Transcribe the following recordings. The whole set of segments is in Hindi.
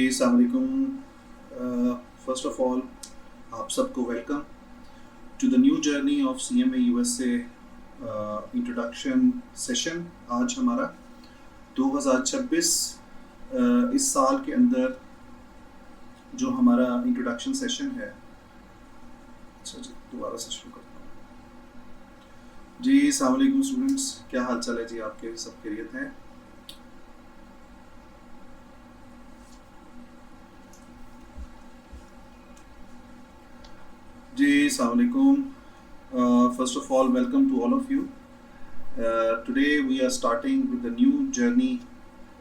अस्सलाम वालेकुम। फर्स्ट ऑफ ऑल आप सबको welcome to the new journey of CMA USA introduction session. आज हमारा 2026 इस साल के अंदर जो हमारा इंट्रोडक्शन सेशन है। अच्छा जी, दोबारा से शुरू करता हूँ जी। अस्सलाम वालेकुम स्टूडेंट्स, क्या हाल चाल है जी? आपके सब खैरियत हैं? जी अस्सलाम वालेकुम। First of all, welcome to all of you. Today we are starting with the new journey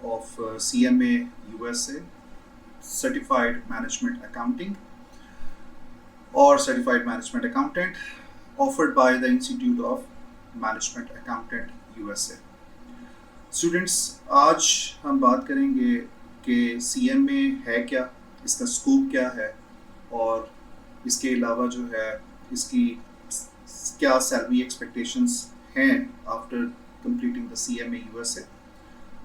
of CMA USA, Certified Management Accounting or Certified Management Accountant, offered by the Institute of Management Accountant USA. Students, आज हम बात करेंगे कि CMA है क्या, इसका स्कोप क्या है और इसके अलावा जो है इसकी क्या सैलरी एक्सपेक्टेशंस हैं after completing the CMA USA।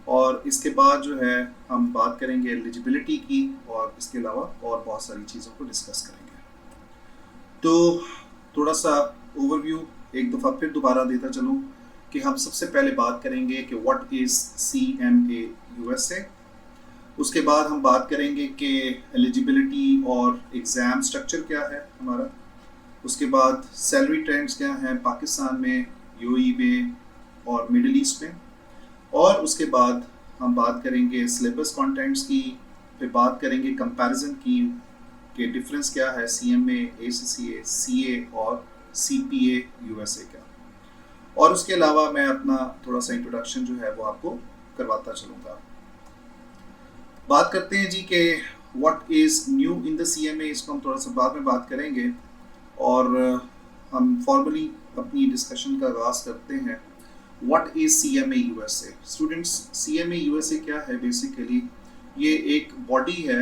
और इसके बाद जो है हम बात करेंगे एलिजिबिलिटी की और इसके अलावा और बहुत सारी चीज़ों को डिस्कस करेंगे। तो थोड़ा सा ओवरव्यू एक दफ़ा फिर दोबारा देता चलूँ कि हम सबसे पहले बात करेंगे कि व्हाट इज़ CMA USA। उसके बाद हम बात करेंगे कि एलिजिबिलिटी और एग्ज़ाम स्ट्रक्चर क्या है हमारा। उसके बाद सैलरी ट्रेंड्स क्या हैं पाकिस्तान में, UAE में और मिडिल ईस्ट में। और उसके बाद हम बात करेंगे सिलेबस कंटेंट्स की, फिर बात करेंगे कंपैरिजन की कि डिफरेंस क्या है CMA, ACCA, CA और CPA USA का। और उसके अलावा मैं अपना थोड़ा सा इंट्रोडक्शन जो है वो आपको करवाता चलूँगा। बात करते हैं जी कि what is new in the CMA, इसको हम थोड़ा सा बाद में बात करेंगे और हम फॉर्मली अपनी डिस्कशन का आगाज़ करते हैं। What is CMA USA? Students, CMA USA क्या है? बेसिकली ये एक बॉडी है,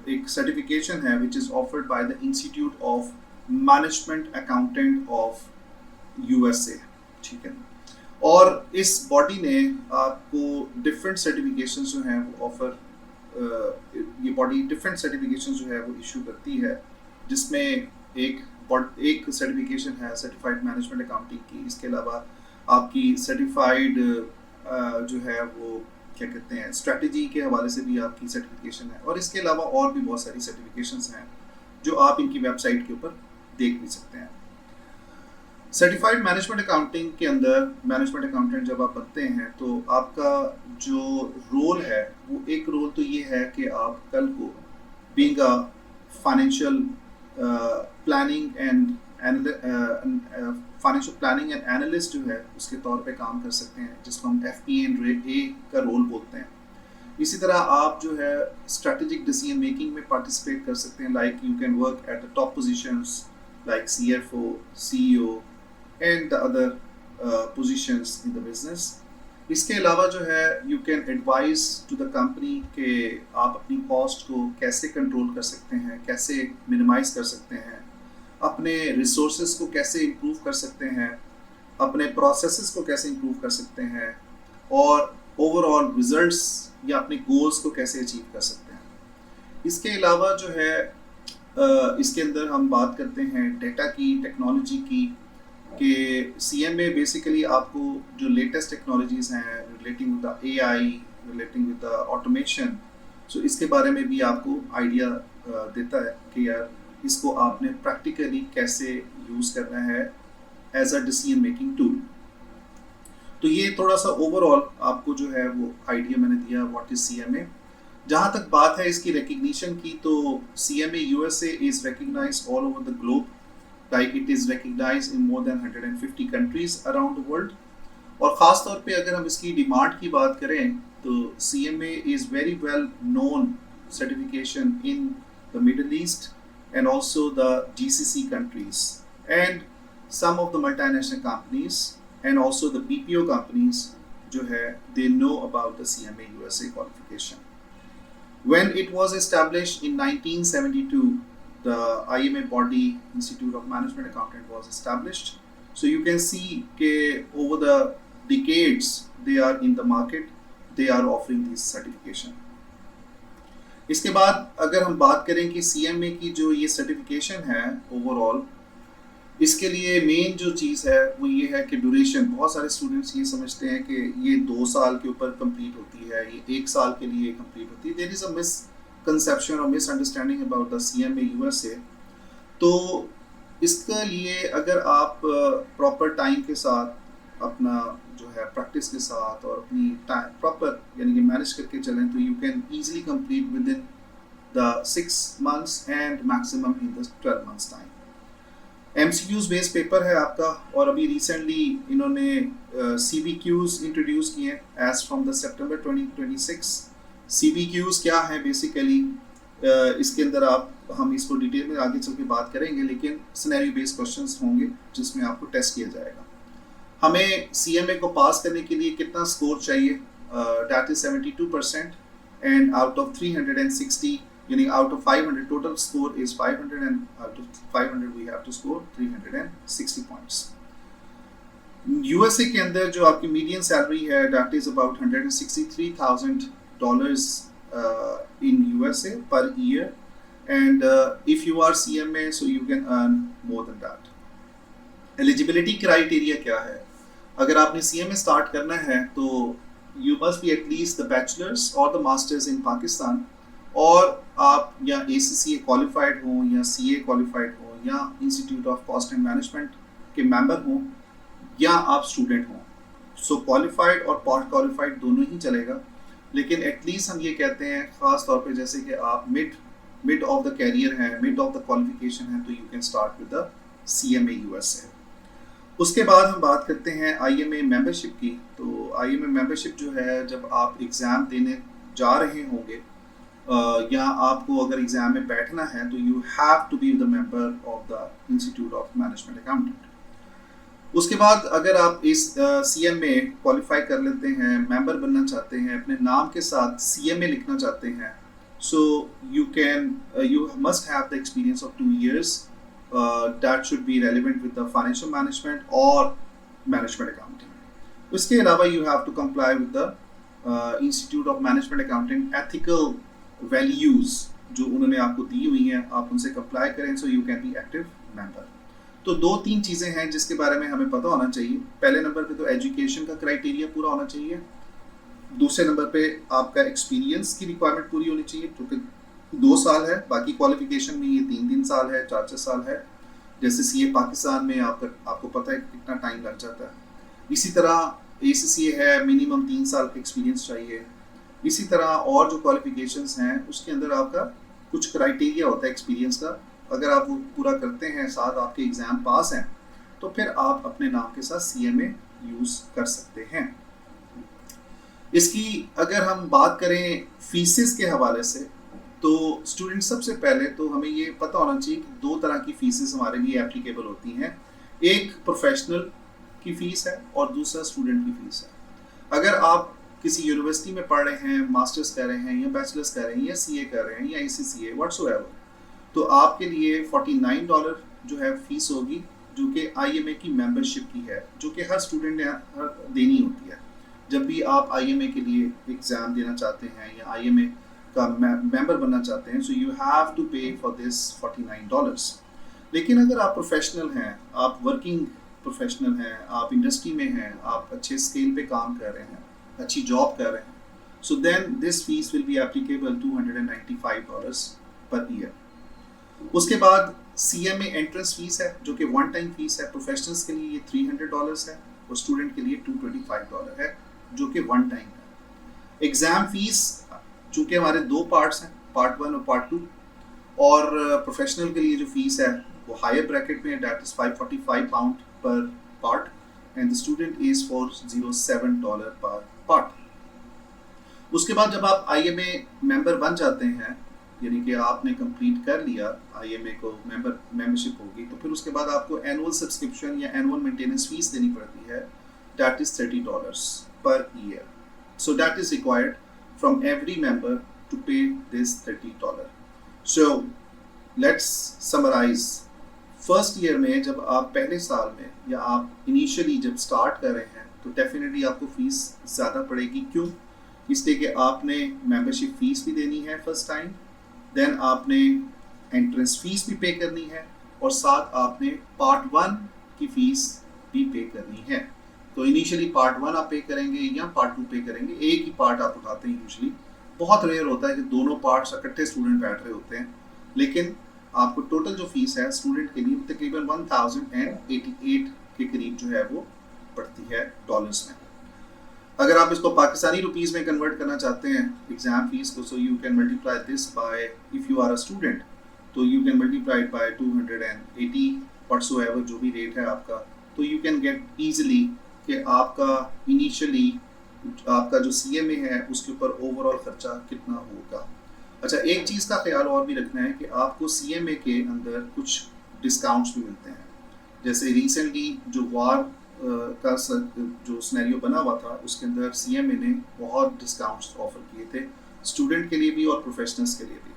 एक सर्टिफिकेशन है which is offered by the institute of management accountant of USA, ठीक है। और इस बॉडी ने आपको डिफरेंट सर्टिफिकेशन जो हैं वो ऑफर ये बॉडी डिफरेंट सर्टिफिकेशन जो है वो इशू करती है, जिसमें एक सर्टिफिकेशन है सर्टिफाइड मैनेजमेंट अकाउंटिंग की। इसके अलावा आपकी सर्टिफाइड जो है वो क्या कहते हैं स्ट्रेटजी के हवाले से भी आपकी सर्टिफिकेशन है। और इसके अलावा और भी बहुत सारी सर्टिफिकेशंस हैं जो आप इनकी वेबसाइट के ऊपर देख भी सकते हैं। सर्टिफाइड मैनेजमेंट अकाउंटिंग के अंदर मैनेजमेंट अकाउंटेंट जब आप बनते हैं तो आपका जो रोल है वो एक रोल तो ये है कि आप कल को being a financial planning and analyst जो है उसके तौर पे काम कर सकते हैं, जिसको हम FP&A का रोल बोलते हैं। इसी तरह आप जो है स्ट्रेटेजिक डिसीजन मेकिंग में पार्टिसिपेट कर सकते हैं, like you can work at the top positions like CFO, CEO and the other positions in the business. इसके अलावा जो है you can advise to the company कि आप अपनी कॉस्ट को कैसे कंट्रोल कर सकते हैं, कैसे मिनिमाइज कर सकते हैं, अपने रिसोर्सेज को कैसे इम्प्रूव कर सकते हैं, अपने प्रोसेसेस को कैसे इम्प्रूव कर सकते हैं और ओवरऑल रिजल्ट्स या अपने गोल्स को कैसे अचीव कर सकते हैं। इसके अलावा जो है इसके अंदर हम बात करते हैं डेटा की, टेक्नोलॉजी की, कि CMA बेसिकली आपको जो लेटेस्ट टेक्नोलॉजीज़ हैं relating with the AI, relating with the automation, so इसके बारे में भी आपको आइडिया देता है कि यार इसको आपने प्रैक्टिकली कैसे यूज़ करना है as a decision making tool. तो ये थोड़ा सा ओवरऑल आपको जो है वो आइडिया मैंने दिया व्हाट इज़ CMA। जहाँ तक बात है इसकी रिकग्निशन की, तो CMA USA is recognised all over the globe, like it is recognised in more than 150 countries around the world. और ख़ास तौर पे अगर हम इसकी डिमांड की बात करें तो CMA is very well known certification in the Middle East and also the GCC countries and some of the multinational companies and also the BPO companies जो है they know about the CMA USA qualification. When it was established in 1972, the IMA body, Institute of Management Accountant, was established. So you can see that over the decades they are in the market, they are offering this certification. इसके बाद अगर हम बात करें कि CMA की जो ये सर्टिफिकेशन है ओवरऑल, इसके लिए मेन जो चीज़ है वो ये है कि ड्यूरेशन। बहुत सारे स्टूडेंट्स ये समझते हैं कि ये 2 साल के ऊपर कंप्लीट होती है, ये 1 साल के लिए कंप्लीट होती है। देयर इज़ अ मिसकंसेप्शन और misunderstanding about the CMA USA। तो इसके लिए अगर आप प्रॉपर टाइम के साथ अपना जो है प्रैक्टिस के साथ और अपनी टाइम प्रॉपर यानी कि मैनेज करके चलें तो you can easily complete with in the 6 months and maximum in the 12 months time. MCQs based paper है आपका, और अभी रिसेंटली इन्होंने CBQs इंट्रोड्यूस किए हैं as from the September 2026। CBQs क्या है बेसिकली, इसके अंदर हम इसको डिटेल में आगे चल के बात करेंगे, लेकिन सिनेरियो बेस्ड क्वेश्चंस होंगे जिसमें आपको टेस्ट किया जाएगा। हमें CMA को पास करने के लिए कितना स्कोर चाहिए, that is 72%, and out of 360 यानी out of 500 total score is 500 and out of 500 we have to score 360 points. USA के अंदर जो आपकी मीडियन सैलरी है that is about $163,000 in USA per year, and if you are CMA so you can earn more than that. Eligibility criteria क्या है? अगर आपने CMA स्टार्ट करना है तो you must be at least the bachelor's or the master's in Pakistan, और आप या ACCA क्वालिफाइड हो या CA क्वालिफाइड हो या institute of cost and management के मेंबर हो या आप स्टूडेंट हो। सो क्वालिफाइड और पार्ट क्वालिफाइड दोनों ही चलेगा, लेकिन एटलीस्ट हम ये कहते हैं ख़ास तौर पे जैसे कि आप मिड ऑफ द कैरियर है, मिड ऑफ द क्वालिफिकेशन है, तो you can start with the CMA USA। उसके बाद हम बात करते हैं IMA मेंबरशिप की। तो IMA मेंबरशिप जो है, जब आप एग्ज़ाम देने जा रहे होंगे या आपको अगर एग्ज़ाम में बैठना है तो you have to be the member of the institute of management accountant. उसके बाद अगर आप इस CMA क्वालिफाई कर लेते हैं, मेंबर बनना चाहते हैं, अपने नाम के साथ CMA लिखना चाहते हैं, सो you must have the experience of 2 years that should be relevant with the financial management or management accounting. उसके अलावा you have to comply with the Institute of Management Accounting ethical values जो उन्होंने आपको दी हुई हैं, आप उनसे comply करें, so you can be active member। तो 2-3 चीज़ें हैं जिसके बारे में हमें पता होना चाहिए। पहले नंबर पे तो एजुकेशन का क्राइटेरिया पूरा होना चाहिए, दूसरे नंबर पे आपका एक्सपीरियंस की रिक्वायरमेंट पूरी होनी चाहिए जो कि 2 साल है, बाकी क्वालिफिकेशन में ये 3-3 साल है, 4-4 साल है। जैसे CA पाकिस्तान में आपको पता है कितना टाइम लग जाता है। इसी तरह ACCA है, मिनिमम 3 साल का एक्सपीरियंस चाहिए। इसी तरह और जो क्वालिफिकेशंस हैं उसके अंदर आपका कुछ क्राइटेरिया होता है एक्सपीरियंस का, अगर आप वो पूरा करते हैं, साथ आपके एग्ज़ाम पास हैं, तो फिर आप अपने नाम के साथ CMA यूज़ कर सकते हैं। इसकी अगर हम बात करें फीसेस के हवाले से, तो स्टूडेंट सबसे पहले तो हमें ये पता होना चाहिए कि 2 तरह की फीसेस हमारे लिए एप्लीकेबल होती हैं। एक प्रोफेशनल की फ़ीस है और दूसरा स्टूडेंट की फ़ीस है। अगर आप किसी यूनिवर्सिटी में पढ़ रहे हैं, मास्टर्स कर रहे हैं या बैचलर्स कर रहे हैं या CA कर रहे हैं या ACCA व्हाट्सोएवर, तो आपके लिए $49 जो है फ़ीस होगी, जो कि IMA की मेंबरशिप की है, जो कि हर स्टूडेंट ने देनी होती है जब भी आप IMA के लिए एग्ज़ाम देना चाहते हैं या IMA का मेंबर बनना चाहते हैं। सो यू हैव टू पे फॉर दिस $49। लेकिन अगर आप प्रोफेशनल हैं, आप वर्किंग प्रोफेशनल हैं, आप इंडस्ट्री में हैं, आप अच्छे स्केल पे काम कर रहे हैं, अच्छी जॉब कर रहे हैं, so then this fees will be applicable $295 per year. उसके बाद CMA एंट्रेंस फीस है जो कि 1 टाइम फीस है। प्रोफेशनल्स के लिए ये $300 है और स्टूडेंट के लिए $225 है जो कि 1 टाइम है। एग्ज़ाम फीस चूँकि हमारे 2 पार्ट्स हैं, पार्ट 1 और पार्ट 2, और प्रोफेशनल के लिए जो फीस है वो हायर ब्रैकेट में है, दैट इज़ £545 पर part and the student is $407 पर पार्ट। उसके बाद जब आप IMA मेंबर बन जाते हैं, यानी कि आपने कंप्लीट कर लिया IMA को, मेंबरशिप होगी, तो फिर उसके बाद आपको एनुअल सब्सक्रिप्शन या एनुअल मेंटेनेंस फीस देनी पड़ती है, that is $30 per year. So that is required from every member to pay this $30। So let's summarise. First year में जब आप पहले साल में या आप इनिशियली जब स्टार्ट कर रहे हैं तो डेफिनेटली आपको फ़ीस ज़्यादा पड़ेगी। क्यों? इसलिए कि आपने मेंबरशिप फ़ीस भी देनी है फर्स्ट टाइम, देन आपने एंट्रेंस फीस भी पे करनी है और साथ आपने पार्ट 1 की फीस भी पे करनी है। तो इनिशियली पार्ट 1 आप पे करेंगे या पार्ट 2 पे करेंगे, एक ही पार्ट आप उठाते हैं यूजुअली। बहुत रेयर होता है कि दोनों पार्ट्स इकट्ठे स्टूडेंट बैठ रहे होते हैं, लेकिन आपको टोटल जो फीस है स्टूडेंट के लिए तकरीबन 1088 के करीब जो है वो पड़ती है डॉलर्स में। अगर आप इसको पाकिस्तानी रुपीस में कन्वर्ट करना चाहते हैं एग्जाम फीस को, so you can multiply this by, if you are a student तो you can multiply by 280 whatsoever जो भी रेट है आपका, तो यू कैन गेट इजीली कि आपका इनिशियली आपका जो CMA है उसके ऊपर ओवरऑल खर्चा कितना होगा। अच्छा, एक चीज़ का ख्याल और भी रखना है कि आपको CMA के अंदर कुछ डिस्काउंट्स भी मिलते हैं। जैसे रिसेंटली जो वार का जो सिनेरियो बना हुआ था उसके अंदर CMA ने बहुत डिस्काउंट्स ऑफर किए थे स्टूडेंट के लिए भी और प्रोफेशनल्स के लिए भी,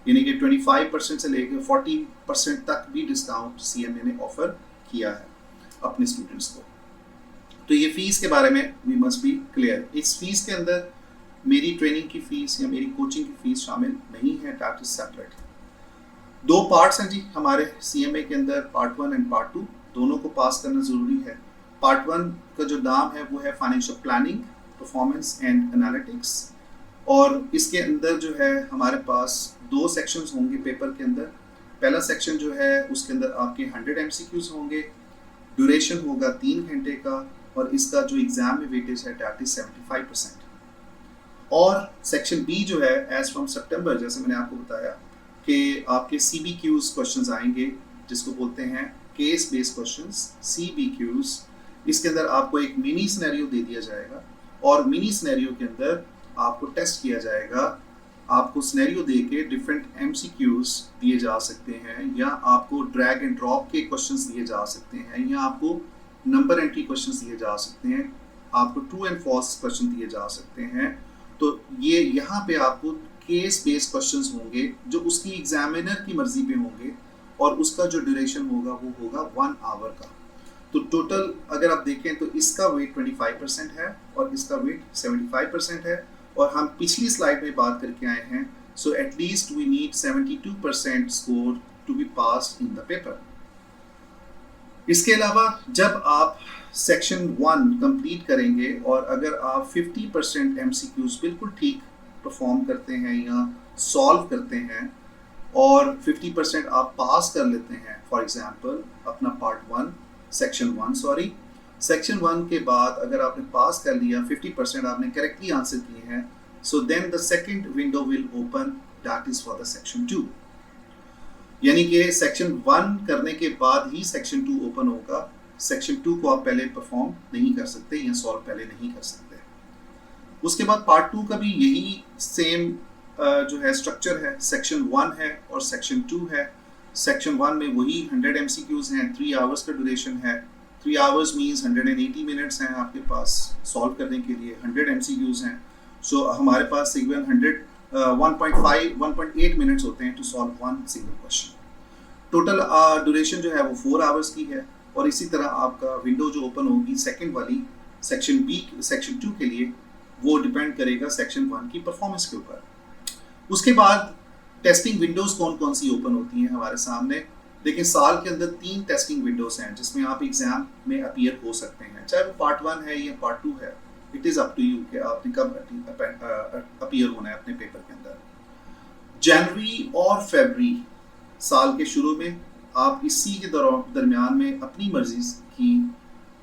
यानी कि 25% से लेकर 40% तक भी डिस्काउंट CMA ने ऑफर किया है अपने स्टूडेंट्स को। तो ये फीस के बारे में वी मस्ट बी क्लियर। इस फीस के अंदर मेरी ट्रेनिंग की फीस या मेरी कोचिंग की फीस शामिल नहीं है, दैट इज सेपरेट। 2 पार्ट्स हैं जी हमारे CMA के अंदर, पार्ट 1 एंड पार्ट 2, दोनों को पास करना ज़रूरी है। पार्ट 1 का जो नाम है वो है financial planning, performance and analytics, और इसके अंदर जो है हमारे पास 2 सेक्शंस होंगे पेपर के अंदर। पहला सेक्शन जो है उसके अंदर आपके 100 MCQs होंगे, ड्यूरेशन होगा 3 घंटे का, और इसका जो एग्ज़ाम में वेटेज है दैट इज 75%। और सेक्शन बी जो है एज फ्रॉम सितंबर, जैसे मैंने आपको बताया कि आपके CBQs क्वेश्चंस आएंगे जिसको बोलते हैं केस बेस्ड क्वेश्चंस, CBQs। इसके अंदर आपको एक मिनी सिनेरियो दे दिया जाएगा और मिनी सिनेरियो के अंदर आपको टेस्ट किया जाएगा। आपको सिनेरियो दे के डिफरेंट MCQs दिए जा सकते हैं, या आपको ड्रैग एंड ड्रॉप के क्वेश्चंस दिए जा सकते हैं, या आपको नंबर एंट्री क्वेश्चंस दिए जा सकते हैं, आपको ट्रू एंड फॉल्स क्वेश्चन दिए जा सकते हैं। तो ये यहाँ पे आपको केस बेस्ड क्वेश्चंस होंगे जो उसकी एग्जामिनर की मर्जी पे होंगे, और उसका जो ड्यूरेशन होगा वो होगा 1 आवर का। तो टोटल अगर आप देखें तो इसका वेट 25% है और इसका वेट 75% है, और हम पिछली स्लाइड में बात करके आए हैं, so at least we need 72% score to be pass in the paper. इसके अलावा जब आप सेक्शन 1 कंप्लीट करेंगे और अगर आप 50% MCQs बिल्कुल ठीक परफॉर्म करते हैं या सॉल्व करते हैं और 50% आप पास कर लेते हैं, फॉर एग्जांपल अपना पार्ट 1 सेक्शन 1 के बाद अगर आपने पास कर लिया, 50% आपने करेक्टली आंसर किए हैं, so then the second window will open, that is for the section 2। यानी कि सेक्शन 1 करने के बाद ही सेक्शन 2 ओपन होगा। सेक्शन 2 को आप पहले परफॉर्म नहीं कर सकते या सॉल्व पहले नहीं कर सकते। उसके बाद पार्ट 2 का भी यही सेम जो है स्ट्रक्चर है। सेक्शन 1 है और सेक्शन 2 है। सेक्शन 1 में वही 100 MCQs हैं, 3 आवर्स का ड्यूरेशन है। 3 आवर्स मीन्स 180 मिनट्स हैं आपके पास सॉल्व करने के लिए। 100 MCQs हैं, सो हमारे पास तकरीबन 1.8 मिनट्स होते हैं to solve 1 single question. Total duration जो है वो 4 आवर्स की है, और इसी तरह आपका विंडो जो ओपन होगी सेकंड वाली सेक्शन 2 के लिए, वो डिपेंड करेगा सेक्शन 1 की परफॉर्मेंस के ऊपर। उसके बाद टेस्टिंग विंडोज कौन कौन सी ओपन होती हैं हमारे सामने। देखिए, साल के अंदर 3 टेस्टिंग विंडोज हैं जिसमें आप एग्जाम में अपीयर हो सकते हैं, चाहे वो पार्ट 1 है या पार्ट 2 है। It is up to you कि आपने कब अपीयर होना है अपने पेपर के अंदर। जनवरी और फरवरी साल के शुरू में आप इसी के दरमियान में अपनी मर्जी की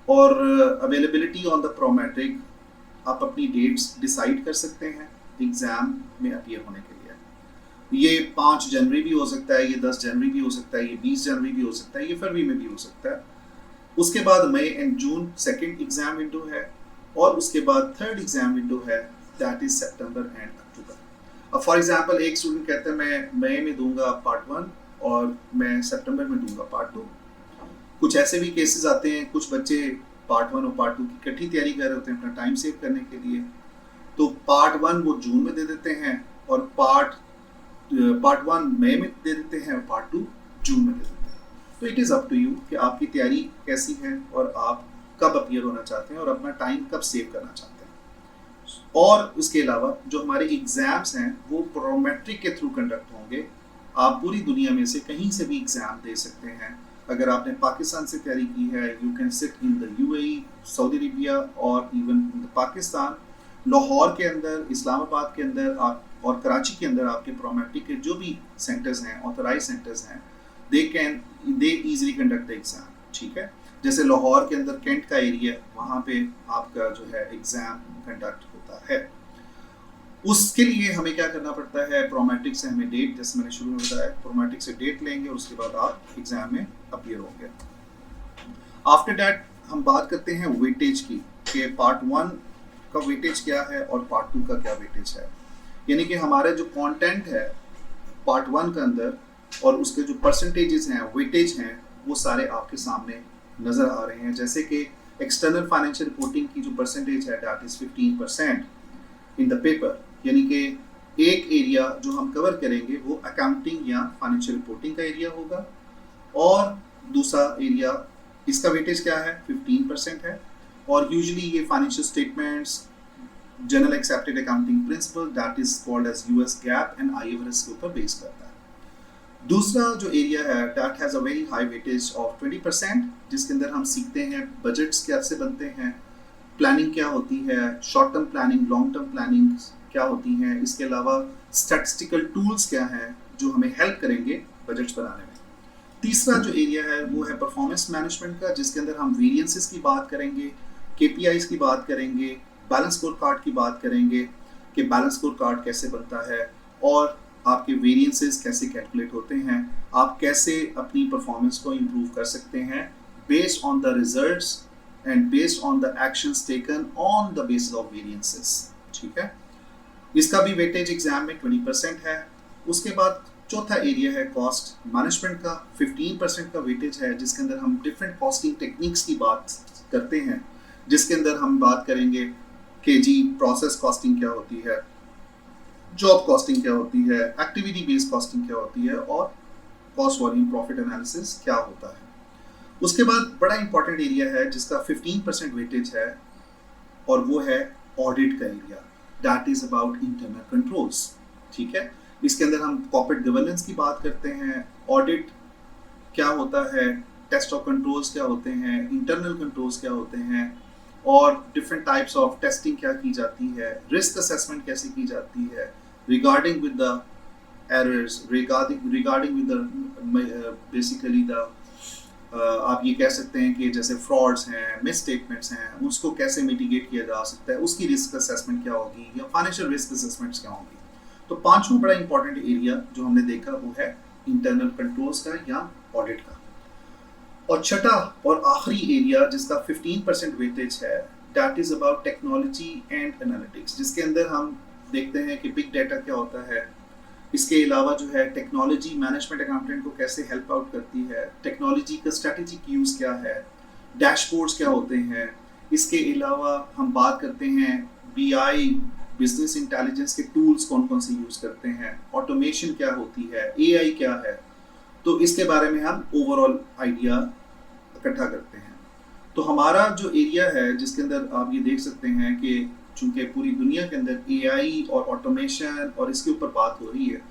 और अवेलेबिलिटी ऑन द प्रोमेट्रिक आप अपनी डेट्स डिसाइड कर सकते हैं एग्ज़ाम में अपीयर होने के लिए। ये 5 जनवरी भी हो सकता है, ये 10 जनवरी भी हो सकता है, ये 20 जनवरी भी हो सकता है, ये फरवरी में भी हो सकता है। उसके बाद May and June second exam window है, और उसके बाद थर्ड एग्ज़ाम विंडो है, that is September and October. अब फॉर एग्जांपल एक स्टूडेंट कहता है मैं मई में दूंगा पार्ट 1 और मैं सितंबर में दूंगा पार्ट 2। कुछ ऐसे भी केसेस आते हैं, कुछ बच्चे पार्ट 1 और पार्ट 2 की इकट्ठी तैयारी कर रहे होते हैं अपना टाइम सेव करने के लिए, तो पार्ट 1 वो जून में दे देते हैं और पार्ट 1 मई में दे देते हैं और पार्ट 2 जून में दे देते हैं। तो it is up to you कि आपकी तैयारी कैसी है और आप कब अपीयर होना चाहते हैं और अपना टाइम कब सेव करना चाहते हैं। और उसके अलावा जो हमारे एग्ज़ाम्स हैं वो प्रोमेट्रिक के थ्रू कंडक्ट होंगे। आप पूरी दुनिया में से कहीं से भी एग्ज़ाम दे सकते हैं। अगर आपने पाकिस्तान से तैयारी की है, you can sit in the UAE, Saudi Arabia और इवन इन पाकिस्तान, लाहौर के अंदर, इस्लामाबाद के अंदर आप और कराची के अंदर आपके प्रोमेट्रिक के जो भी सेंटर्स हैं, ऑथराइज सेंटर्स हैं, they easily conduct the exam. ठीक है, जैसे लाहौर के अंदर कैंट का एरिया, वहाँ पे आपका जो है एग्ज़ाम कंडक्ट होता है। उसके लिए हमें क्या करना पड़ता है, प्रोमेट्रिक से हमें डेट, जैसे मैंने शुरू में बताया, प्रोमेट्रिक से डेट लेंगे और उसके बाद आप एग्ज़ाम में अपीयर होंगे। आफ्टर दैट हम बात करते हैं वेटेज की, कि पार्ट 1 का वेटेज क्या है और पार्ट 2 का क्या वेटेज है। यानी कि हमारा जो कंटेंट है पार्ट 1 के अंदर और उसके जो परसेंटेजेस हैं, वेटेज हैं, वो सारे आपके सामने नज़र आ रहे हैं। जैसे कि एक्सटर्नल फाइनेंशियल रिपोर्टिंग की जो परसेंटेज है, that is 15% in the paper. यानी कि एक एरिया जो हम कवर करेंगे वो अकाउंटिंग या फाइनेंशियल रिपोर्टिंग का एरिया होगा, और दूसरा एरिया, इसका वेटेज क्या है, 15% है। और यूजुअली ये financial statements, general accepted accounting principle, that is called as US GAAP and IFRS के ऊपर बेस करता है। दूसरा जो एरिया है, that has a very high weightage of 20%, जिसके अंदर हम सीखते हैं बजट्स कैसे बनते हैं, प्लानिंग क्या होती है, short term planning, long term planning क्या होती हैं, इसके अलावा स्टैटिस्टिकल टूल्स क्या हैं जो हमें हेल्प करेंगे बजट्स बनाने में। तीसरा जो एरिया है वो है परफॉर्मेंस मैनेजमेंट का, जिसके अंदर हम वेरिएंसेस की बात करेंगे, केपीआईज की बात करेंगे, बैलेंस स्कोर कार्ड की बात करेंगे कि बैलेंस स्कोर कार्ड कैसे बनता है और आपके वेरिएंसेस कैसे कैलकुलेट होते हैं, आप कैसे अपनी परफॉर्मेंस को इम्प्रूव कर सकते हैं based on the results and based on the actions taken on the basis of variances. ठीक है, इसका भी वेटेज एग्जाम में 20% है। उसके बाद चौथा एरिया है कॉस्ट मैनेजमेंट का, 15% का वेटेज है, जिसके अंदर हम डिफरेंट कॉस्टिंग टेक्निक्स की बात करते हैं, जिसके अंदर हम बात करेंगे कि जी प्रोसेस कॉस्टिंग क्या होती है, जॉब कॉस्टिंग क्या होती है, एक्टिविटी बेस्ड कॉस्टिंग क्या होती है, और कॉस्ट वॉल्यूम प्रॉफिट एनालिसिस क्या होता है। उसके बाद बड़ा इंपॉर्टेंट एरिया है जिसका 15% वेटेज है, और वो है ऑडिट का area, that is about internal controls. ठीक है, इसके अंदर हम कॉर्पोरेट गवर्नेंस की बात करते हैं, ऑडिट क्या होता है, टेस्ट ऑफ कंट्रोल्स क्या होते हैं, इंटरनल कंट्रोल्स क्या होते हैं, और डिफरेंट टाइप्स ऑफ टेस्टिंग क्या की जाती है, रिस्क असेसमेंट कैसे की जाती है, regarding with the errors, regarding with the basically the आप ये कह सकते हैं कि जैसे फ्रॉड्स हैं, मिस स्टेटमेंट्स हैं, उसको कैसे मिटिगेट किया जा सकता है, उसकी रिस्क असेसमेंट क्या होगी, या फाइनेंशियल रिस्क असेसमेंट्स क्या होंगी। तो पांचवा बड़ा इंपॉर्टेंट एरिया जो हमने देखा वो है इंटरनल कंट्रोल्स का या ऑडिट का। और छठा और आखिरी एरिया जिसका 15% वेटेज है, that is about technology and analytics, जिसके अंदर हम देखते हैं कि बिग डाटा क्या होता है, इसके अलावा जो है टेक्नोलॉजी मैनेजमेंट अकाउंटेंट को कैसे हेल्प आउट करती है, टेक्नोलॉजी का स्ट्रेटेजिक यूज़ क्या है, डैशबोर्ड्स क्या होते हैं। इसके अलावा हम बात करते हैं बीआई, बिजनेस इंटेलिजेंस के टूल्स कौन कौन से यूज़ करते हैं, ऑटोमेशन क्या होती है, एआई क्या है। तो इसके बारे में हम ओवरऑल आइडिया इकट्ठा करते हैं। तो हमारा जो एरिया है जिसके अंदर आप ये देख सकते हैं कि चूंकि पूरी दुनिया के अंदर एआई और ऑटोमेशन और इसके ऊपर बात हो रही है,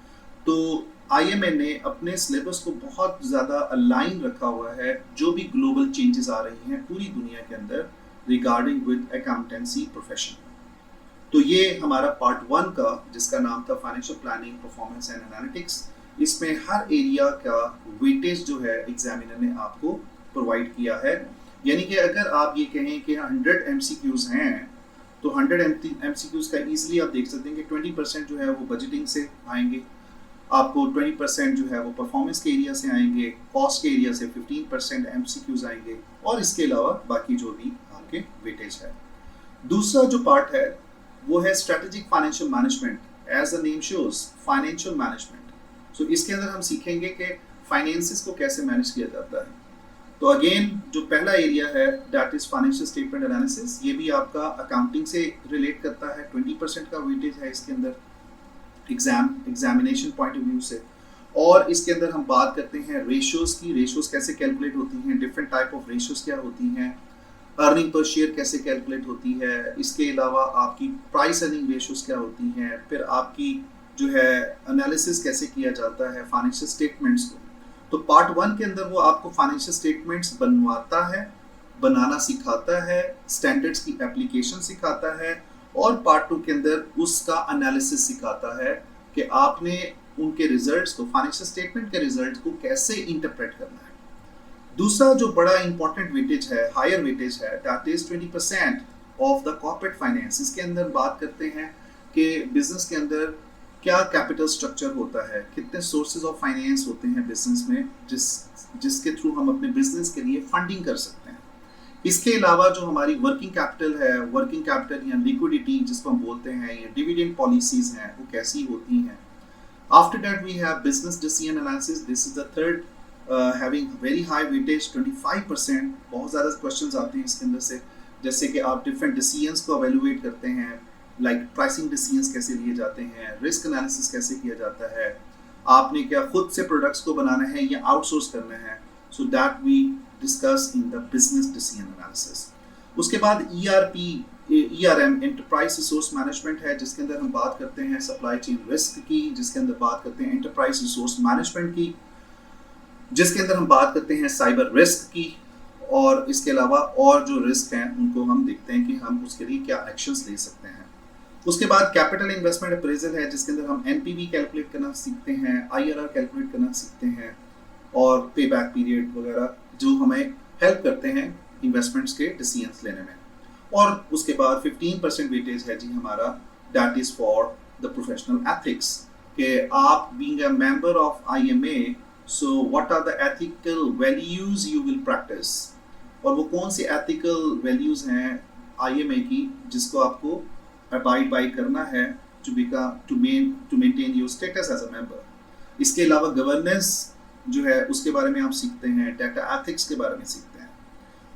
तो आईएमए ने अपने सिलेबस को बहुत ज़्यादा अलाइन रखा हुआ है जो भी ग्लोबल चेंजेस आ रही हैं पूरी दुनिया के अंदर रिगार्डिंग विद अकाउंटेंसी प्रोफेशन। तो ये हमारा पार्ट 1 का जिसका नाम था financial planning, performance and analytics, इसमें हर एरिया का वेटेज जो है एग्जामिनर ने आपको प्रोवाइड किया है। यानी कि अगर आप ये कहें कि 100 एमसीक्यूज हैं तो 100 एमसीक्यूज का ईजिली आप देख सकते हैं कि 20% जो है वो बजटिंग से आएंगे, आपको 20% जो है वो परफॉर्मेंस के एरिया से आएंगे, कॉस्ट के एरिया से 15% एमसीक्यूज आएंगे, और इसके अलावा बाकी जो भी आपके वेटेज है। दूसरा जो पार्ट है वो है strategic financial management, as the name shows financial management. So इसके अंदर हम सीखेंगे कि फाइनेंसेस को कैसे मैनेज किया जाता है। तो अगेन जो पहला एरिया है that is financial statement analysis, ये भी आपका अकाउंटिंग से रिलेट करता है, 20% का वेटेज है इसके अंदर एग्जामिनेशन पॉइंट ऑफ व्यू से। और इसके अंदर हम बात करते हैं रेशियोज की, रेशियोज कैसे कैलकुलेट होती हैं, डिफरेंट टाइप ऑफ रेशियोज क्या होती हैं, अर्निंग पर शेयर कैसे कैलकुलेट होती है, इसके अलावा आपकी प्राइस अर्निंग रेशियोज क्या होती हैं, फिर आपकी जो है एनालिसिस कैसे किया जाता है फाइनेंशियल स्टेटमेंट्स को। तो पार्ट 1 के अंदर वो आपको फाइनेंशियल स्टेटमेंट्स बनवाता है, बनाना सिखाता है, स्टैंडर्ड्स की एप्लीकेशन सिखाता है, और पार्ट 2 के अंदर उसका एनालिसिस सिखाता है कि आपने उनके रिजल्ट्स को, फाइनेंशियल स्टेटमेंट के रिजल्ट्स को कैसे इंटरप्रेट करना है। दूसरा जो बड़ा इंपॉर्टेंट वेटेज है, हायर वेटेज है, that is 20% of the corporate finance. इसके अंदर बात करते हैं कि बिजनेस के अंदर क्या कैपिटल स्ट्रक्चर होता है, कितने सोर्सेज ऑफ फाइनेंस होते हैं बिजनेस में, जिसके थ्रू हम अपने बिजनेस के लिए फंडिंग कर सकते हैं। इसके अलावा जो हमारी वर्किंग कैपिटल है, वर्किंग कैपिटल या लिक्विडिटी जिसको हम बोलते हैं, या डिविडेंड पॉलिसीज हैं, वो कैसी होती हैं। After that we have business decision analysis. This is the third having very high weightage 25%। बहुत ज़्यादा क्वेश्चंस आते हैं इसके अंदर से, जैसे कि आप डिफरेंट डिसीजंस को एवेलुएट करते हैं, लाइक प्राइसिंग डिसीजंस कैसे लिए जाते हैं, रिस्क एनालिसिस कैसे किया जाता है, आपने क्या खुद से प्रोडक्ट्स को बनाना है या आउटसोर्स करना है। So that we discuss in the business decision analysis. उसके बाद ERM एंटरप्राइज रिसोर्स मैनेजमेंट है, जिसके अंदर हम बात करते हैं सप्लाई चेन रिस्क की, जिसके अंदर बात करते हैं एंटरप्राइज रिसोर्स मैनेजमेंट की, जिसके अंदर हम बात करते हैं साइबर रिस्क की, और इसके अलावा और जो रिस्क हैं उनको हम देखते हैं कि हम उसके लिए क्या एक्शंस ले सकते हैं। उसके बाद कैपिटल इन्वेस्टमेंट अप्रेजल है, जिसके अंदर हम NPV कैलकुलेट करना सीखते हैं, IRR कैलकुलेट करना सीखते हैं, और पे बैक पीरियड वगैरह जो हमें हेल्प करते हैं इन्वेस्टमेंट्स के डिसीजंस लेने में। और उसके बाद 15% वेटेज है जी हमारा, that is for the professional ethics, कि आप being a member of IMA, so what are the ethical values you will practise, और वो कौन सी एथिकल वैल्यूज हैं IMA की जिसको आपको अबाइड बाय करना है to maintain your status as a member. इसके अलावा गवर्नेंस जो है उसके बारे में आप सीखते हैं, डाटा एथिक्स के बारे में सीखते हैं।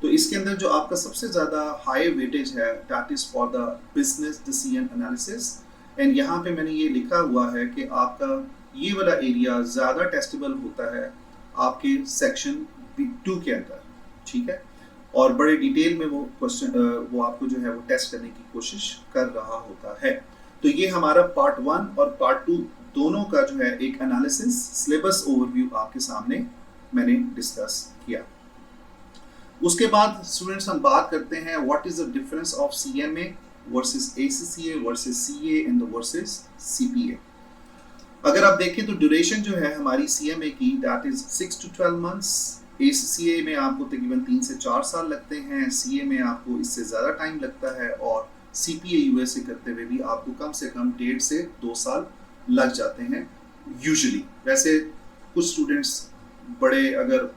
तो इसके अंदर जो आपका सबसे ज़्यादा हाई वेटेज है, that is for the business decision analysis. And यहाँ पे मैंने ये लिखा हुआ है कि आपका ये वाला एरिया ज़्यादा टेस्टेबल होता है आपके सेक्शन 2 के अंदर, ठीक है, और बड़े डिटेल में वो क्वेश्चन वो आपको जो है वो टेस्ट करने की कोशिश कर रहा होता है। तो ये हमारा पार्ट 1 और पार्ट 2 दोनों का जो है एक एनालिसिस, सिलेबस ओवरव्यू आपके सामने मैंने डिस्कस किया। उसके बाद स्टूडेंट्स हम बात करते हैं what is the difference of CMA versus ACCA versus CA and versus CPA। अगर आप देखें तो ड्यूरेशन जो है हमारी CMA की, that is 6 to 12 months। ACCA में आपको तकरीबन 3 से 4 साल लगते हैं, CA में आपको इससे ज़्यादा टाइम लगता है, और CPA USA करते हुए भी आपको कम से कम 1.5 से 2 साल लग जाते हैं यूजुअली। वैसे कुछ स्टूडेंट्स बड़े अगर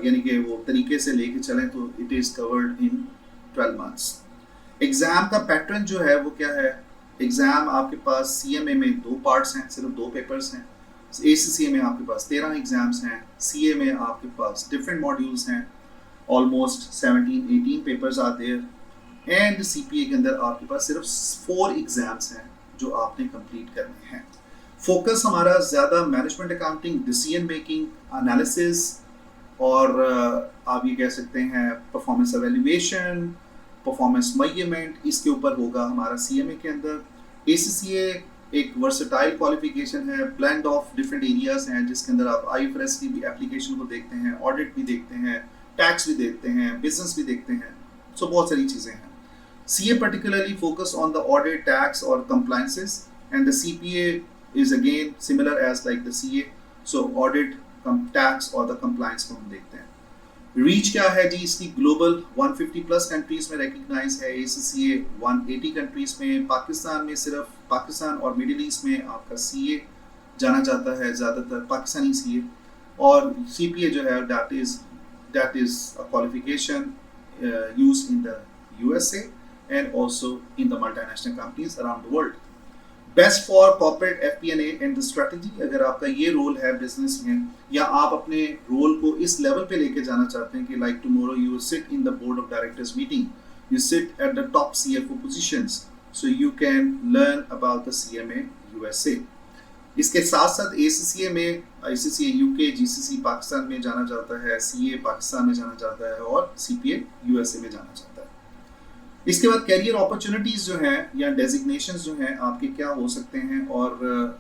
यानी कि वो तरीके से लेके चलें तो it is covered in 12 months। Exam का पैटर्न जो है वो क्या है, एग्ज़ाम आपके पास CMA में 2 पार्ट्स हैं, सिर्फ 2 पेपर्स हैं। ACCA में आपके पास 13 एग्ज़ाम्स हैं, CA में आपके पास डिफरेंट मॉड्यूल्स हैं, almost 17-18 papers are there, and CPA के अंदर आपके पास सिर्फ 4 एग्ज़ाम्स हैं जो आपने कंप्लीट करने हैं। फोकस हमारा ज़्यादा management accounting, decision making, analysis, और आप ये कह सकते हैं परफॉर्मेंस एवेल्युएशन, परफॉर्मेंस मेजरमेंट, इसके ऊपर होगा हमारा CMA के अंदर। ACCA एक वर्सेटाइल क्वालिफिकेशन है, ब्लेंड ऑफ डिफरेंट एरियाज हैं, जिसके अंदर आप IFRS की भी एप्लीकेशन को देखते हैं, ऑडिट भी देखते हैं, टैक्स भी देखते हैं, बिजनेस भी देखते हैं, सो बहुत सारी चीज़ें हैं। CA particularly focus on the audit, tax or compliances, and the CPA is again similar as like the CA, so audit, tax और the compliance को हम देखते हैं। रीच क्या है जी इसकी, ग्लोबल 150 प्लस कंट्रीज में रिकग्नाइज है ACCA, 180 कंट्रीज में, पाकिस्तान में सिर्फ पाकिस्तान और मिडिल ईस्ट में आपका CA जाना जाता है, ज़्यादातर पाकिस्तानी CA, और CPA जो है that is a qualification used in the USA and also in the multinational companies around the world. Best for corporate FP&A and the strategy। अगर आपका ये रोल है बिजनेस में, या आप अपने रोल को इस लेवल पे लेके जाना चाहते हैं कि like tomorrow you sit in the board of directors meeting, you sit at the top CFO positions, so you can learn about the CMA USA। इसके साथ साथ ACCA में ICCA UK, GCC पाकिस्तान में जाना जाता है, CA पाकिस्तान में जाना जाता है, और CPA USA में जाना जाता है। इसके बाद कैरियर अपॉर्चुनिटीज़ जो हैं या डेजिग्नेशंस जो हैं आपके क्या हो सकते हैं, और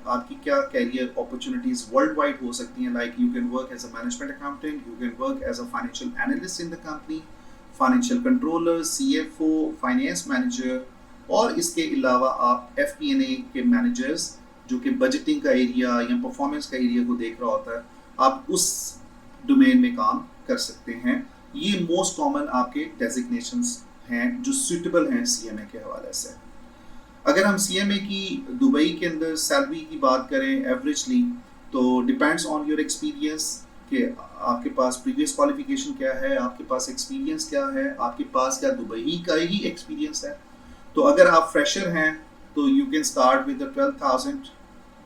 आपकी क्या कैरियर अपॉर्चुनिटीज़ वर्ल्ड वाइड हो सकती हैं। Like you can work as a management accountant, you can work as a financial analyst in the company, financial controller, CFO, finance manager, और इसके अलावा आप FP&A के मैनेजर्स जो कि बजटिंग का एरिया या परफॉर्मेंस का एरिया को देख रहा होता है, आप उस डोमेन में काम कर सकते हैं। ये मोस्ट कॉमन आपके डेजिग्नेशंस हैं जो सूटेबल हैं CMA के हवाले से। अगर हम CMA की दुबई के अंदर सैलरी की बात करें एवरेजली, तो डिपेंड्स ऑन योर एक्सपीरियंस कि आपके पास प्रीवियस क्वालिफिकेशन क्या है, आपके पास एक्सपीरियंस क्या है, आपके पास क्या दुबई का ही एक्सपीरियंस है। तो अगर आप फ्रेशर हैं तो यू कैन स्टार्ट विद 12,000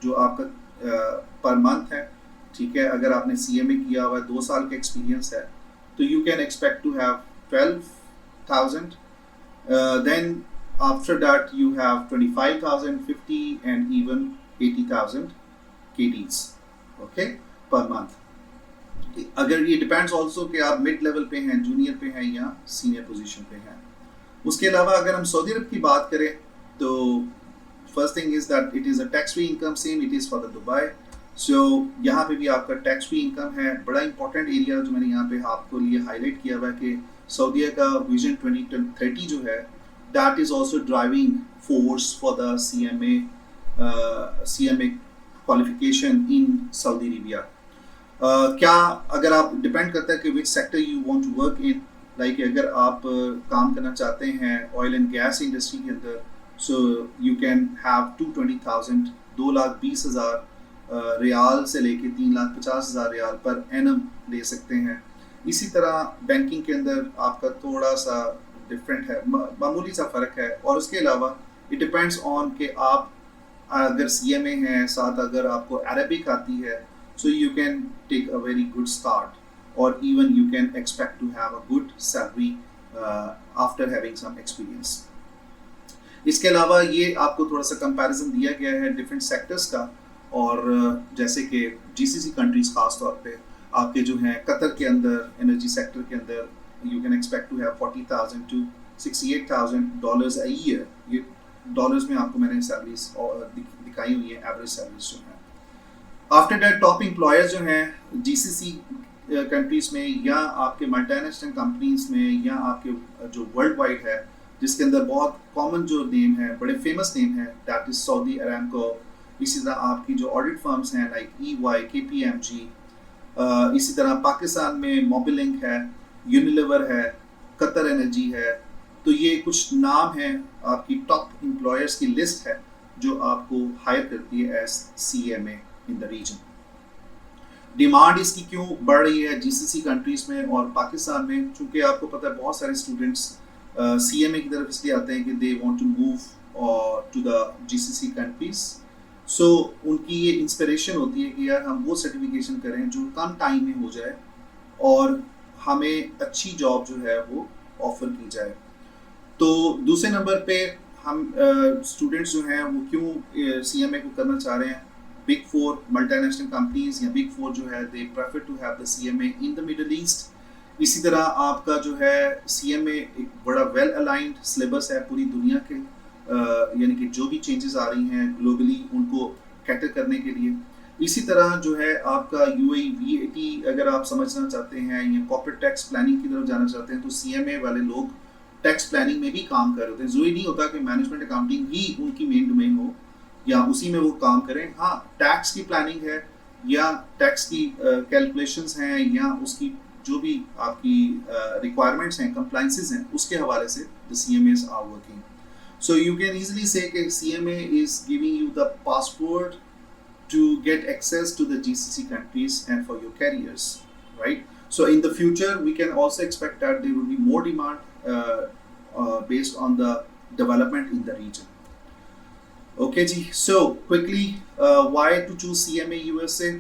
जो आपका पर मंथ है, ठीक है। अगर आपने CMA किया हुआ है, 2 साल का एक्सपीरियंस है, तो you can expect to have 12,000। Then after that you have 25,000, 50 and even 80,000 KDs, okay, per month। अगर ये डिपेंड्स ऑल्सो कि आप मिड लेवल पे हैं, जूनियर पे हैं या सीनियर पोजीशन पे हैं। उसके अलावा अगर हम सऊदी अरब की बात करें तो first thing is that it is a tax free income, same it is for the Dubai. So यहाँ पे भी आपका टैक्स फ्री इनकम है। बड़ा इंपॉर्टेंट एरिया जो मैंने यहाँ पे आपको लिए हाईलाइट किया हुआ है कि सऊदीया का विजन 2030 जो है, that is also driving force for the CMA qualification in Saudi Arabia. क्या अगर आप डिपेंड करता है कि which sector you want to work in, like अगर आप काम करना चाहते हैं ऑयल एंड गैस इंडस्ट्री के अंदर, सो यू कैन हैव 220,000, 2,20,000 रियाल से लेके 3,50,000 रियाल पर एनम ले सकते हैं। इसी तरह बैंकिंग के अंदर आपका थोड़ा सा डिफरेंट है, मामूली सा फ़र्क है। और उसके अलावा इट डिपेंड्स ऑन कि आप अगर CMA हैं, साथ अगर आपको अरबिक आती है, so you can take a very good start, or even you can expect to have a good salary after having some experience। इसके अलावा ये आपको थोड़ा सा कंपैरिजन दिया गया है डिफरेंट सेक्टर्स का, और जैसे कि GCC कंट्रीज खास तौर पे आपके जो हैं कतर के अंदर एनर्जी सेक्टर के अंदर you can expect to have 40,000 to 68,000 dollars a year. ये डॉलर्स में आपको मैंने सैलरीज दिखाई हुई है, एवरेज सैलरीज जो हैं। आफ्टर दैट टॉप एम्प्लॉयर्स जो हैं GCC कंट्रीज़ में या आपके मल्टीनेशनल कंपनीज में या आपके जो वर्ल्ड वाइड है, जिसके अंदर बहुत कॉमन जो नेम है, बड़े फेमस नेम है, दैट इज़ सऊदी अरामको। इसी तरह आपकी जो ऑडिट फर्म्स हैं लाइक EY, KPMG, इसी तरह पाकिस्तान में मोबिलिंक है, यूनिलीवर है, कतर एनर्जी है। तो ये कुछ नाम हैं आपकी टॉप एम्प्लॉयर्स की लिस्ट है जो आपको हायर करती है as CMA in the region. Demand इसकी क्यों बढ़ रही है GCC कंट्रीज में और पाकिस्तान में? चूँकि आपको पता है बहुत सारे स्टूडेंट्स CMA की तरफ इसलिए आते हैं कि they want to move to the GCC countries. So उनकी ये इंस्पिरेशन होती है कि यार हम वो सर्टिफिकेशन करें जो कम टाइम में हो जाए और हमें अच्छी जॉब जो है वो ऑफर की जाए। तो दूसरे नंबर पे हम स्टूडेंट्स जो हैं वो क्यों CMA को करना चाह रहे हैं? बिग 4 मल्टीनेशनल कंपनीज या बिग 4 जो है they prefer to have the CMA in the Middle East. इसी तरह आपका जो है CMA एक बड़ा वेल अलाइंड सिलेबस है पूरी दुनिया के, यानी कि जो भी चेंजेस आ रही हैं ग्लोबली उनको कैटर करने के लिए। इसी तरह जो है आपका UAE VAT अगर आप समझना चाहते हैं या कॉर्पोरेट टैक्स प्लानिंग की तरफ जाना चाहते हैं, तो CMA वाले लोग टैक्स प्लानिंग में भी काम कर रहे होते हैं। ज़रूरी नहीं होता कि मैनेजमेंट अकाउंटिंग ही उनकी मेन डोमेन हो या उसी में वो काम करें। हाँ, टैक्स की प्लानिंग है या टैक्स की कैलकुलेशंस हैं या उसकी जो भी आपकी रिक्वायरमेंट्स हैं, कंप्लाइंसेस हैं, उसके हवाले से the CMAs are working. So you can easily say कि CMA is giving you the passport to get access to the GCC countries and for your careers, right? So in the future, we can also expect that there will be more demand based on the development in the region. Okay, ji. So quickly, why to choose CMA USA?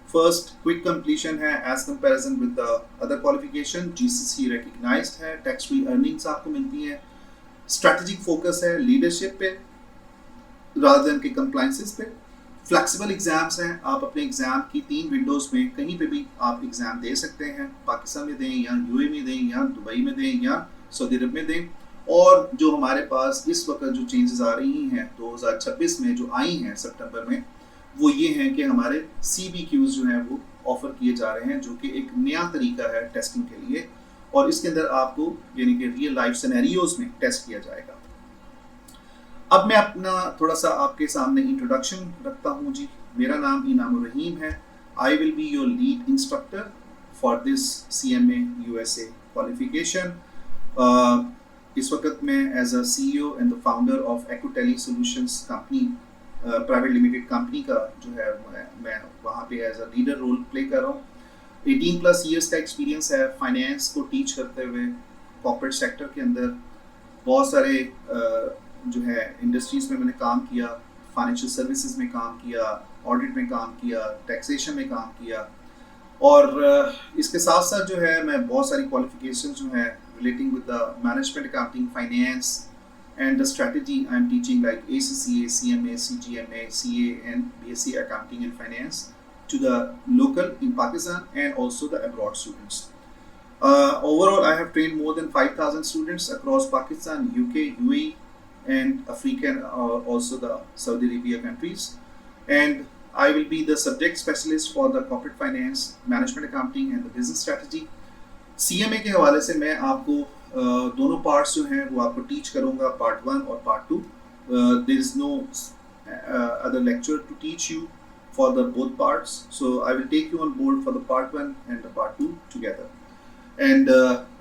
First, quick completion है as comparison with the other qualification. GCC recognized है, tax-free earnings आपको मिलती हैं, strategic focus है leadership पे rather than के compliances पे। फ्लेक्सिबल एग्ज़ाम्स हैं, आप अपने एग्ज़ाम की 3 विंडोज़ में कहीं पे भी आप एग्ज़ाम दे सकते हैं, पाकिस्तान में दें या UAE में दें या दुबई में दें या सऊदी अरब में दें। और जो हमारे पास इस वक्त जो चेंजेस आ रही हैं 2026 में जो आई हैं सितंबर में, वो ये हैं कि हमारे CBQs जो हैं वो ऑफर किए जा रहे हैं, जो कि एक नया तरीका है टेस्टिंग के लिए, और इसके अंदर आपको यानी कि रियल लाइफ सिनेरियोज में टेस्ट किया जाएगा। अब मैं अपना थोड़ा सा आपके सामने इंट्रोडक्शन रखता हूँ जी। मेरा नाम इनामुर रहीम है। I will be your lead instructor for this CMA USA qualification. इस वक्त मैं as a CEO and the founder of एक्वाटेली solutions company private limited company का जो है मैं वहाँ पे as a leader role play कर रहा हूँ। 18+ ईयर्स का एक्सपीरियंस है फाइनेंस को टीच करते हुए कॉर्पोरेट सेक्टर के अंदर। बहुत सारे जो है इंडस्ट्रीज़ में मैंने काम किया, फाइनेंशियल सर्विसेज में काम किया, ऑडिट में काम किया, टैक्सेशन में काम किया, और इसके साथ साथ जो है मैं बहुत सारी क्वालिफिकेशन जो है relating with the management, accounting, finance and the strategy I'm teaching like ACCA, CMA, CGMA, CA and BSc Accounting and Finance to the local in Pakistan and also the abroad students. Overall, I have trained more than 5,000 students across Pakistan, UK, UAE and Africa and also the Saudi Arabia countries. And I will be the subject specialist for the corporate finance, management accounting and the business strategy. CMA के हवाले से मैं आपको दोनों पार्ट्स जो हैं वो आपको टीच करूँगा, पार्ट 1 और part 2। There is no other lecture to teach you for the both parts, so I will take you on board for the part 1 and the part 2 together. And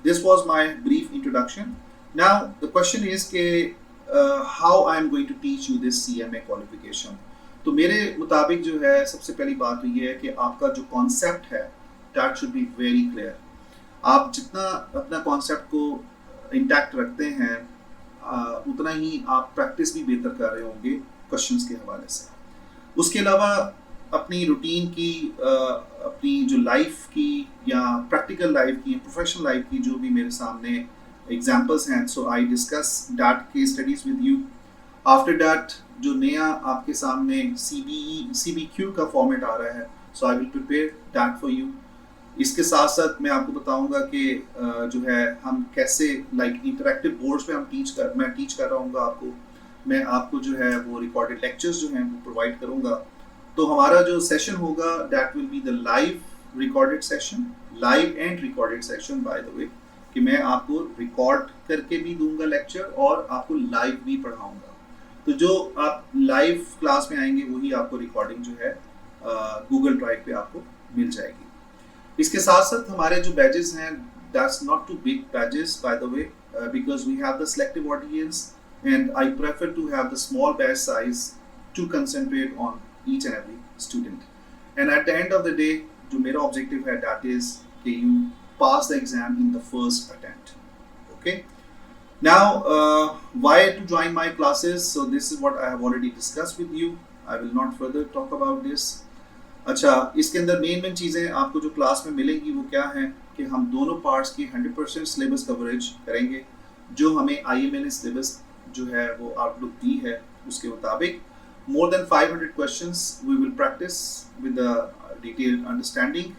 this was my brief introduction. Now the question is के how I am going to teach you this CMA qualification. तो मेरे मुताबिक जो है सबसे पहली बात तो ये है कि आपका जो कॉन्सेप्ट है that should be very clear. आप जितना अपना कॉन्सेप्ट को इंटैक्ट रखते हैं उतना ही आप प्रैक्टिस भी बेहतर कर रहे होंगे क्वेश्चंस के हवाले से। उसके अलावा अपनी रूटीन की, अपनी जो लाइफ की या प्रैक्टिकल लाइफ की, प्रोफेशनल लाइफ की जो भी मेरे सामने एग्जांपल्स हैं, so I discuss that case studies with you. After that जो नया आपके सामने CBQ का फॉर्मेट आ रहा है, so I will prepare that for you. इसके साथ साथ मैं आपको बताऊंगा कि जो है हम कैसे लाइक इंटरेक्टिव बोर्ड्स पे मैं टीच कर रहा हूँ आपको। मैं आपको जो है वो रिकॉर्डेड लेक्चर्स जो हैं वो प्रोवाइड करूँगा। तो हमारा जो सेशन होगा that will be the live recorded session, live and recorded session by the way, कि मैं आपको रिकॉर्ड करके भी दूंगा लेक्चर और आपको लाइव भी पढ़ाऊँगा। तो जो आप लाइव क्लास में आएंगे वही आपको रिकॉर्डिंग जो है गूगल ड्राइव पे आपको मिल जाएगी। इसके साथ साथ हमारे जो बैचेस हैं that's not too big batches by the way, because we have the selective audience and I prefer to have the small batch size to concentrate on each and every student. And at the end of the day जो मेरा objective है that is कि you pass the exam in the first attempt. Okay. Now why to join my classes? So this is what I have already discussed with you. I will not further talk about this. अच्छा, इसके अंदर मेन चीज़ें आपको जो क्लास में मिलेंगी वो क्या है कि हम दोनों पार्ट्स की 100% सिलेबस कवरेज करेंगे। जो हमें IMA ने सिलेबस जो है वो आउटलुक दी है उसके मुताबिक more than 500 questions we will practice with the detailed understanding.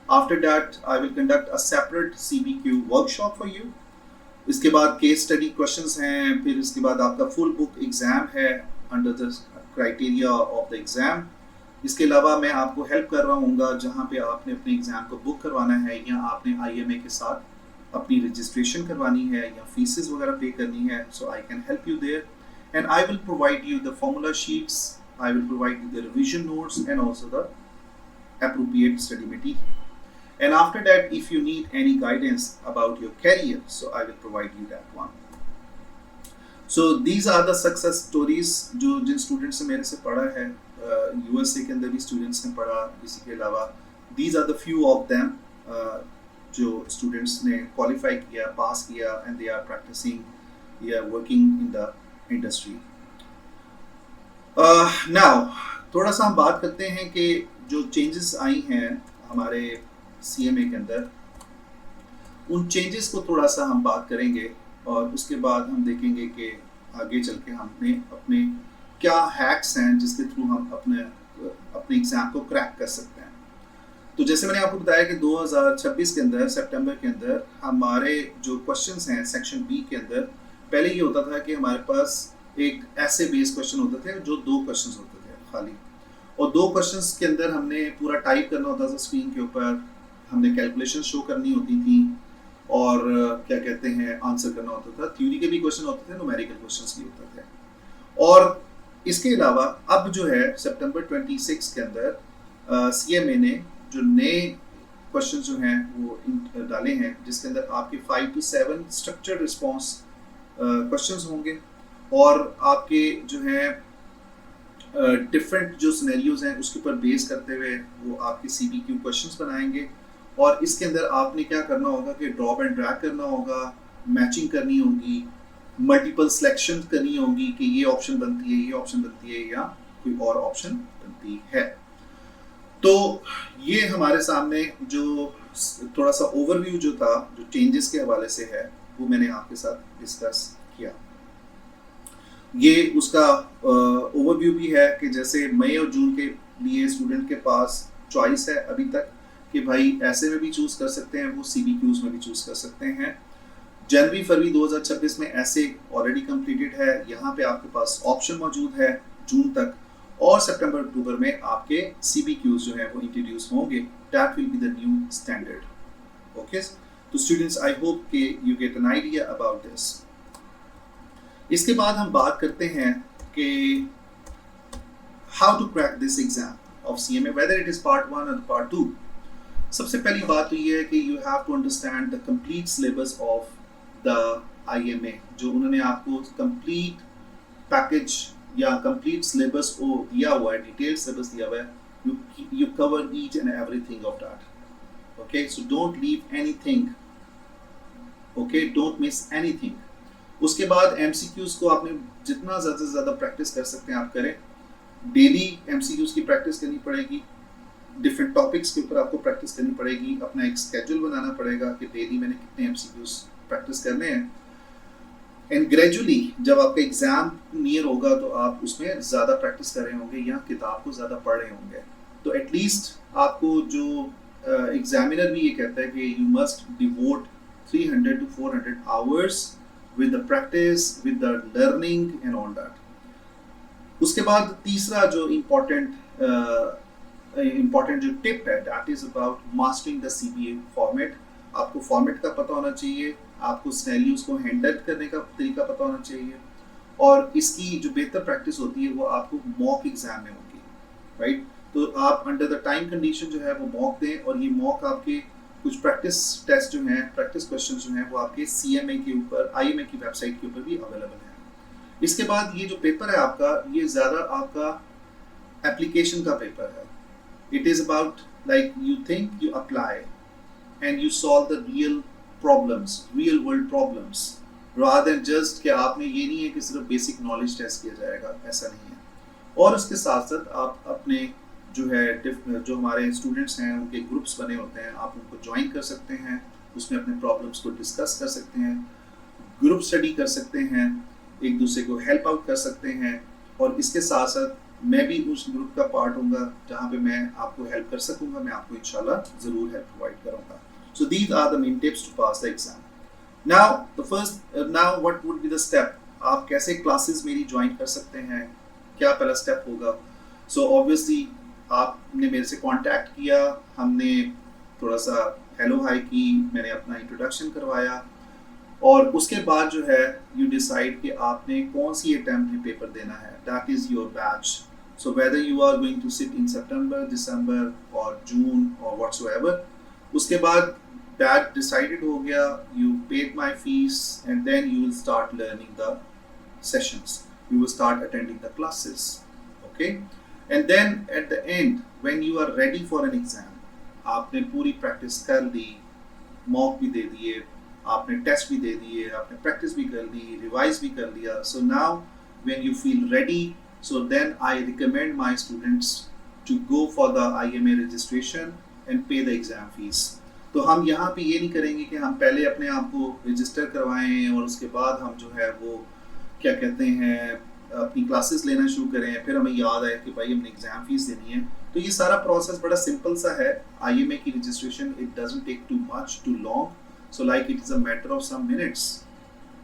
After that I will conduct a separate CBQ workshop for you. इसके बाद केस स्टडी क्वेश्चंस हैं, फिर इसके बाद आपका फुल बुक एग्ज़ाम है under the criteria of the exam. इसके अलावा मैं आपको हेल्प कर रहा हूँगा जहाँ पे आपने अपने एग्ज़ाम को बुक करवाना है या आपने IMA के साथ अपनी रजिस्ट्रेशन करवानी है या फीसेस वगैरह पे करनी है, so I can help you there and I will provide you the formula sheets, I will provide you the revision notes and also the appropriate study material. And after that, if you need any guidance about your career, so I will provide you that one. So these are the success stories जो जिन स्टूडेंट्स ने मेरे से पढ़ा है, USA के अंदर भी स्टूडेंट्स ने पढ़ा। इसी के अलावा these are the few of them जो स्टूडेंट्स ने क्वालिफाई किया, पास किया and they are practicing, they are working in the industry. Now थोड़ा सा हम बात करते हैं कि जो चेंजेस आई हैं हमारे CMA के अंदर, उन चेंजेस को थोड़ा सा हम बात करेंगे और उसके बाद हम देखेंगे कि आगे चल के हमने अपने क्या हैक्स हैं जिसके थ्रू हम अपने एग्ज़ाम को क्रैक कर सकते हैं। तो जैसे मैंने आपको बताया कि 2026 के अंदर सितंबर के अंदर हमारे जो क्वेश्चंस हैं सेक्शन B के अंदर पहले ये होता था कि हमारे पास एक ऐसे बेस क्वेश्चन होते थे जो 2 क्वेश्चंस होते थे खाली, और 2 क्वेश्चंस के अंदर हमने पूरा टाइप करना होता था स्क्रीन के ऊपर, हमने कैलकुलेशन शो करनी होती थी और क्या कहते हैं आंसर करना होता था। थ्योरी के भी क्वेश्चन होते थे, न्यूमेरिकल क्वेश्चंस भी होते थे। और इसके अलावा अब जो है सितंबर 26 के अंदर सीएमए ने जो नए क्वेश्चन जो हैं वो डाले हैं, जिसके अंदर आपके 5 to 7 स्ट्रक्चर्ड रिस्पॉन्स क्वेश्चंस होंगे और आपके जो है डिफरेंट जो सिनेरियोज हैं उसके ऊपर बेस करते हुए वो आपके सीबीक्यू क्वेश्चंस बनाएंगे। और इसके अंदर आपने क्या करना होगा कि ड्रॉप एंड ड्रैग करना होगा, मैचिंग करनी होगी, मल्टीपल सिलेक्शन करनी होगी कि ये ऑप्शन बनती है, ये ऑप्शन बनती है या कोई और ऑप्शन बनती है। तो ये हमारे सामने जो थोड़ा सा ओवरव्यू जो था, जो चेंजेस के हवाले से है, वो मैंने आपके साथ डिस्कस किया। ये उसका ओवरव्यू भी है कि जैसे मई और जून के लिए स्टूडेंट के पास चॉइस है अभी तक कि भाई ऐसे में भी चूज कर सकते हैं, वो सीबीक्यूज में भी चूज कर सकते हैं। जनवरी फरवरी 2026 में ऐसे ऑलरेडी कंप्लीटेड है, यहाँ पे आपके पास ऑप्शन मौजूद है जून तक, और सितंबर अक्टूबर में आपके सीबीक्यूज जो है वो इंट्रोड्यूस होंगे। That will be the new standard. Okay, तो स्टूडेंट्स आई होप कि you get an idea about this. इसके बाद हम बात करते हैं कि how to crack this exam of CMA, whether it is part 1 और पार्ट 2। सबसे पहली बात तो ये है कि you have to understand the complete syllabus of the IMA. जो उन्होंने आपको कंप्लीट पैकेज या कंप्लीट सिलेबस को दिया हुआ है, डिटेल्ड सिलेबस दिया हुआ है, you cover each and everything of that. Okay, so don't leave anything. Okay, don't miss anything. उसके बाद MCQs को आपने जितना ज़्यादा से ज़्यादा प्रैक्टिस कर सकते हैं आप करें। डेली MCQs की प्रैक्टिस करनी पड़ेगी, डिफरेंट टॉपिक्स के ऊपर आपको प्रैक्टिस करनी पड़ेगी, अपना एक स्केड्यूल बनाना पड़ेगा कि डेली मैंने कितने MCQs प्रैक्टिस करने हैं। एंड ग्रेजुअली जब आपका एग्जाम नियर होगा तो आप उसमें ज़्यादा प्रैक्टिस कर रहे होंगे या किताब को ज़्यादा पढ़ रहे होंगे। तो एटलीस्ट आपको जो एग्जामिनर भी ये कहता है कि you must devote 300 to 400 hours with the practice, with the learning and all that. उसके बाद तीसरा जो इम्पॉर्टेंट जो टिप है, that is about mastering the CBA format. आपको फॉर्मेट का पता होना चाहिए, आपको सिनेरियोज को हैंडल करने का तरीका पता होना चाहिए, और इसकी जो बेहतर प्रैक्टिस होती है वो आपको मॉक एग्जाम में होगी, राइट। तो आप अंडर द टाइम कंडीशन जो है वो मॉक दें, और ये मॉक आपके कुछ प्रैक्टिस टेस्ट जो हैं, प्रैक्टिस क्वेश्चन जो हैं वो आपके सीएमए के ऊपर, आईएमए की वेबसाइट के ऊपर भी अवेलेबल है। इसके बाद ये जो पेपर है आपका, ये ज़्यादा आपका एप्लीकेशन का पेपर है। It is about like you think, you apply and you solve the real problems, real world problems, rather than just कि आपने ये नहीं है कि सिर्फ बेसिक नॉलेज टेस्ट किया जाएगा, ऐसा नहीं है। और उसके साथ साथ आप अपने जो है जो हमारे स्टूडेंट्स हैं उनके ग्रुप्स बने होते हैं, आप उनको ज्वाइन कर सकते हैं, उसमें अपने प्रॉब्लम्स को डिस्कस कर सकते हैं, ग्रुप स्टडी कर सकते हैं, एक दूसरे को हेल्प आउट कर सकते हैं। और इसके साथ साथ मैं भी उस ग्रुप का पार्ट हूँगा जहाँ पे मैं आपको हेल्प कर सकूँगा, मैं आपको इंशाल्लाह ज़रूर हेल्प प्रोवाइड करूँगा। So these are the main tips to pass the exam. Now what would be the step? आप कैसे क्लासेस मेरी ज्वाइन कर सकते हैं, क्या पहला स्टेप होगा? So obviously आपने मेरे से कांटेक्ट किया, हमने थोड़ा सा हेलो हाई की, मैंने अपना इंट्रोडक्शन करवाया, और उसके बाद जो है यू डिसाइड कि आपने कौन सी अटेम्प्ट पेपर देना है। That is your batch. So whether you are going to sit in September, December और जून और व्हाट्सएवर, उसके बाद बैच डिसाइडेड हो गया, you paid my fees and then you will start learning the sessions, you will start attending the classes, okay. And then at the end when you are ready for an exam, आपने पूरी प्रैक्टिस कर ली, मॉक भी दे दिए, आपने टेस्ट भी दे दिए, आपने प्रैक्टिस भी कर ली, रिवाइज भी कर लिया। So now when you feel ready, so then I recommend my students to go for the IMA registration and pay the exam fees. तो हम यहाँ पे ये नहीं करेंगे कि हम पहले अपने आप को रजिस्टर करवाएं और उसके बाद हम जो है वो क्या कहते हैं अपनी क्लासेस लेना शुरू करें, फिर हमें याद आए कि भाई हमने एग्जाम फीस देनी है। तो ये सारा प्रोसेस बड़ा सिंपल सा है। आईएमए की registration, it doesn't take too much, too long, so like it is a matter of some minutes,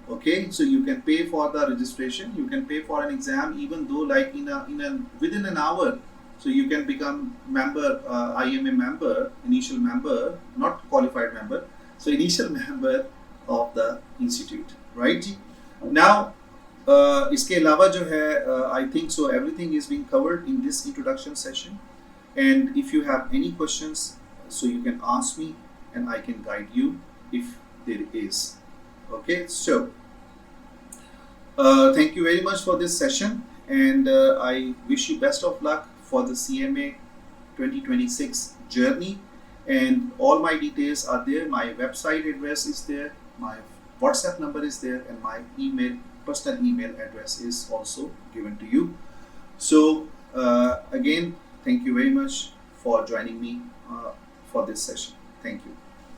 Okay, so you can pay for the registration, you can pay for an exam, even though like in a within an hour. So you can become member, IMA member, initial member, not qualified member. So initial member of the institute, right? Now, इसके अलावा जो है, I think so everything is being covered in this introduction session. And if you have any questions, so you can ask me, and I can guide you if there is. Okay, so thank you very much for this session, and I wish you best of luck for the CMA 2026 journey. And all my details are there. My website address is there, my WhatsApp number is there, and my personal email address is also given to you. So again, thank you very much for joining me for this session. Thank you.